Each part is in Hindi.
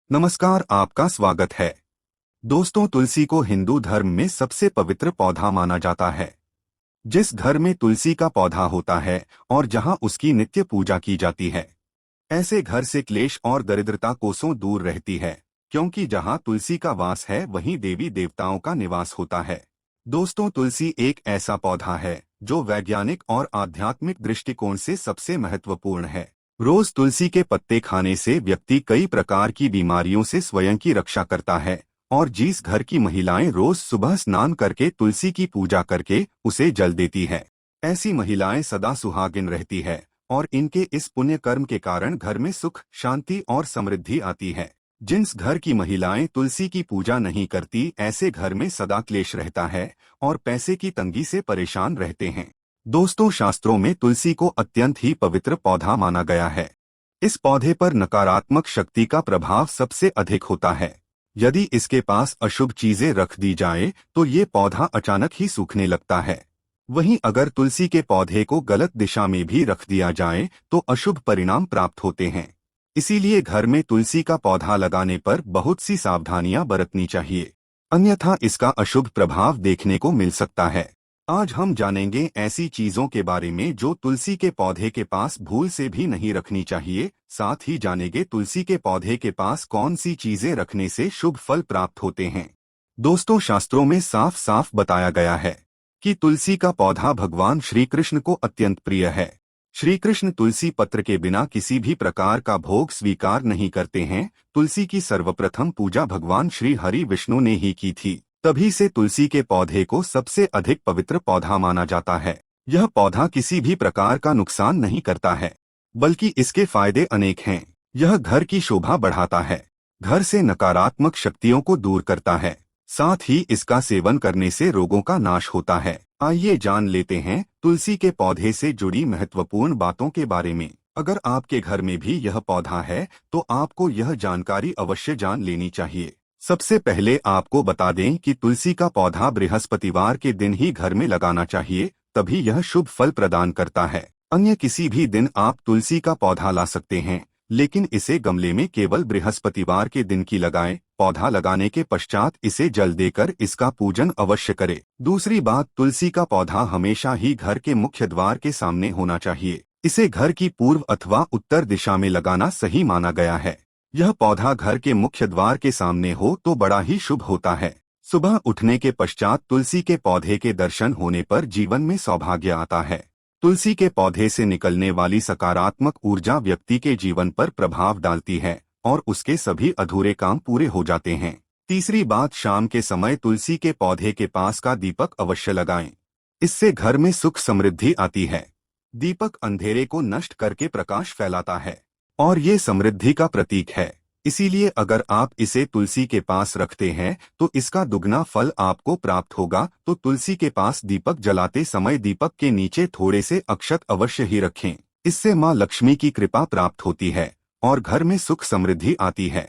नमस्कार, आपका स्वागत है। दोस्तों, तुलसी को हिंदू धर्म में सबसे पवित्र पौधा माना जाता है। जिस घर में तुलसी का पौधा होता है और जहां उसकी नित्य पूजा की जाती है, ऐसे घर से क्लेश और दरिद्रता कोसों दूर रहती है, क्योंकि जहां तुलसी का वास है वहीं देवी देवताओं का निवास होता है। दोस्तों, तुलसी एक ऐसा पौधा है जो वैज्ञानिक और आध्यात्मिक दृष्टिकोण से सबसे महत्वपूर्ण है। रोज तुलसी के पत्ते खाने से व्यक्ति कई प्रकार की बीमारियों से स्वयं की रक्षा करता है, और जिस घर की महिलाएं रोज सुबह स्नान करके तुलसी की पूजा करके उसे जल देती है, ऐसी महिलाएं सदा सुहागिन रहती है और इनके इस पुण्य कर्म के कारण घर में सुख, शांति और समृद्धि आती है। जिस घर की महिलाएं तुलसी की पूजा नहीं करती, ऐसे घर में सदा क्लेश रहता है और पैसे की तंगी से परेशान रहते हैं। दोस्तों, शास्त्रों में तुलसी को अत्यंत ही पवित्र पौधा माना गया है। इस पौधे पर नकारात्मक शक्ति का प्रभाव सबसे अधिक होता है। यदि इसके पास अशुभ चीजें रख दी जाए तो ये पौधा अचानक ही सूखने लगता है। वहीं अगर तुलसी के पौधे को गलत दिशा में भी रख दिया जाए तो अशुभ परिणाम प्राप्त होते हैं। इसीलिए घर में तुलसी का पौधा लगाने पर बहुत सी सावधानियां बरतनी चाहिए, अन्यथा इसका अशुभ प्रभाव देखने को मिल सकता है। आज हम जानेंगे ऐसी चीजों के बारे में जो तुलसी के पौधे के पास भूल से भी नहीं रखनी चाहिए। साथ ही जानेंगे तुलसी के पौधे के पास कौन सी चीजें रखने से शुभ फल प्राप्त होते हैं। दोस्तों, शास्त्रों में साफ साफ बताया गया है कि तुलसी का पौधा भगवान श्री कृष्ण को अत्यंत प्रिय है। श्री कृष्ण तुलसी पत्र के बिना किसी भी प्रकार का भोग स्वीकार नहीं करते हैं। तुलसी की सर्वप्रथम पूजा भगवान श्री हरि विष्णु ने ही की थी। तभी से तुलसी के पौधे को सबसे अधिक पवित्र पौधा माना जाता है। यह पौधा किसी भी प्रकार का नुकसान नहीं करता है, बल्कि इसके फायदे अनेक हैं। यह घर की शोभा बढ़ाता है, घर से नकारात्मक शक्तियों को दूर करता है, साथ ही इसका सेवन करने से रोगों का नाश होता है। आइए जान लेते हैं तुलसी के पौधे से जुड़ी महत्वपूर्ण बातों के बारे में। अगर आपके घर में भी यह पौधा है तो आपको यह जानकारी अवश्य जान लेनी चाहिए। सबसे पहले आपको बता दें कि तुलसी का पौधा बृहस्पतिवार के दिन ही घर में लगाना चाहिए, तभी यह शुभ फल प्रदान करता है। अन्य किसी भी दिन आप तुलसी का पौधा ला सकते हैं, लेकिन इसे गमले में केवल बृहस्पतिवार के दिन की लगाएं। पौधा लगाने के पश्चात इसे जल देकर इसका पूजन अवश्य करें। दूसरी बात, तुलसी का पौधा हमेशा ही घर के मुख्य द्वार के सामने होना चाहिए। इसे घर की पूर्व अथवा उत्तर दिशा में लगाना सही माना गया है। यह पौधा घर के मुख्य द्वार के सामने हो तो बड़ा ही शुभ होता है। सुबह उठने के पश्चात तुलसी के पौधे के दर्शन होने पर जीवन में सौभाग्य आता है। तुलसी के पौधे से निकलने वाली सकारात्मक ऊर्जा व्यक्ति के जीवन पर प्रभाव डालती है और उसके सभी अधूरे काम पूरे हो जाते हैं। तीसरी बात, शाम के समय तुलसी के पौधे के पास का दीपक अवश्य लगाएं। इससे घर में सुख समृद्धि आती है। दीपक अंधेरे को नष्ट करके प्रकाश फैलाता है और ये समृद्धि का प्रतीक है। इसीलिए अगर आप इसे तुलसी के पास रखते हैं तो इसका दुगना फल आपको प्राप्त होगा। तो तुलसी के पास दीपक जलाते समय दीपक के नीचे थोड़े से अक्षत अवश्य ही रखें। इससे मां लक्ष्मी की कृपा प्राप्त होती है और घर में सुख समृद्धि आती है।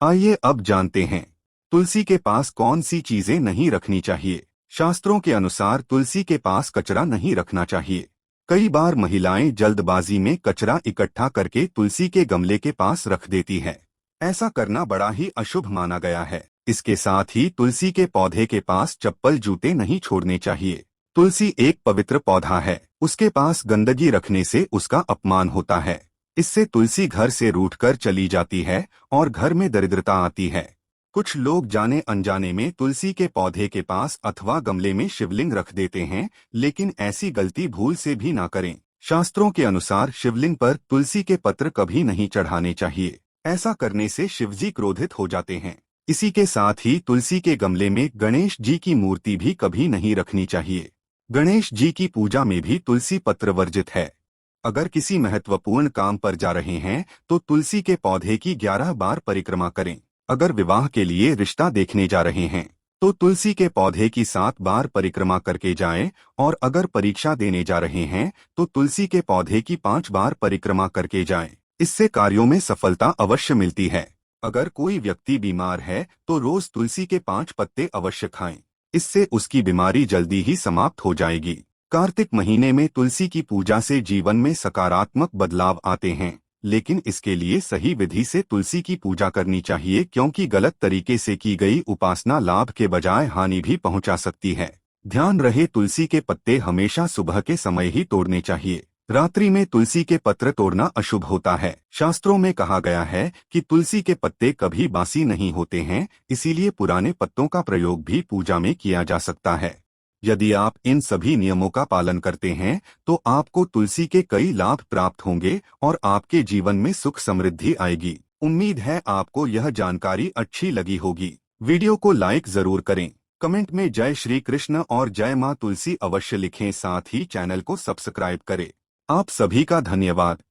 आइए अब जानते हैं तुलसी के पास कौन सी चीजें नहीं रखनी चाहिए। शास्त्रों के अनुसार तुलसी के पास कचरा नहीं रखना चाहिए। कई बार महिलाएं जल्दबाजी में कचरा इकट्ठा करके तुलसी के गमले के पास रख देती है। ऐसा करना बड़ा ही अशुभ माना गया है। इसके साथ ही तुलसी के पौधे के पास चप्पल जूते नहीं छोड़ने चाहिए। तुलसी एक पवित्र पौधा है, उसके पास गंदगी रखने से उसका अपमान होता है। इससे तुलसी घर से रूठकर चली जाती है और घर में दरिद्रता आती है। कुछ लोग जाने अनजाने में तुलसी के पौधे के पास अथवा गमले में शिवलिंग रख देते हैं, लेकिन ऐसी गलती भूल से भी ना करें। शास्त्रों के अनुसार शिवलिंग पर तुलसी के पत्र कभी नहीं चढ़ाने चाहिए। ऐसा करने से शिवजी क्रोधित हो जाते हैं। इसी के साथ ही तुलसी के गमले में गणेश जी की मूर्ति भी कभी नहीं रखनी चाहिए। गणेश जी की पूजा में भी तुलसी पत्र वर्जित है। अगर किसी महत्वपूर्ण काम पर जा रहे हैं तो तुलसी के पौधे की 11 बार परिक्रमा करें। अगर विवाह के लिए रिश्ता देखने जा रहे हैं तो तुलसी के पौधे की 7 बार परिक्रमा करके जाएं, और अगर परीक्षा देने जा रहे हैं तो तुलसी के पौधे की 5 बार परिक्रमा करके जाएं। इससे कार्यों में सफलता अवश्य मिलती है। अगर कोई व्यक्ति बीमार है तो रोज तुलसी के 5 पत्ते अवश्य खाएं। इससे उसकी बीमारी जल्दी ही समाप्त हो जाएगी। कार्तिक महीने में तुलसी की पूजा से जीवन में सकारात्मक बदलाव आते हैं। लेकिन इसके लिए सही विधि से तुलसी की पूजा करनी चाहिए, क्योंकि गलत तरीके से की गई उपासना लाभ के बजाय हानि भी पहुंचा सकती है। ध्यान रहे, तुलसी के पत्ते हमेशा सुबह के समय ही तोड़ने चाहिए। रात्रि में तुलसी के पत्र तोड़ना अशुभ होता है। शास्त्रों में कहा गया है कि तुलसी के पत्ते कभी बासी नहीं होते हैं, इसीलिए पुराने पत्तों का प्रयोग भी पूजा में किया जा सकता है। यदि आप इन सभी नियमों का पालन करते हैं तो आपको तुलसी के कई लाभ प्राप्त होंगे और आपके जीवन में सुख समृद्धि आएगी। उम्मीद है आपको यह जानकारी अच्छी लगी होगी। वीडियो को लाइक जरूर करें, कमेंट में जय श्री कृष्ण और जय मां तुलसी अवश्य लिखें, साथ ही चैनल को सब्सक्राइब करें। आप सभी का धन्यवाद।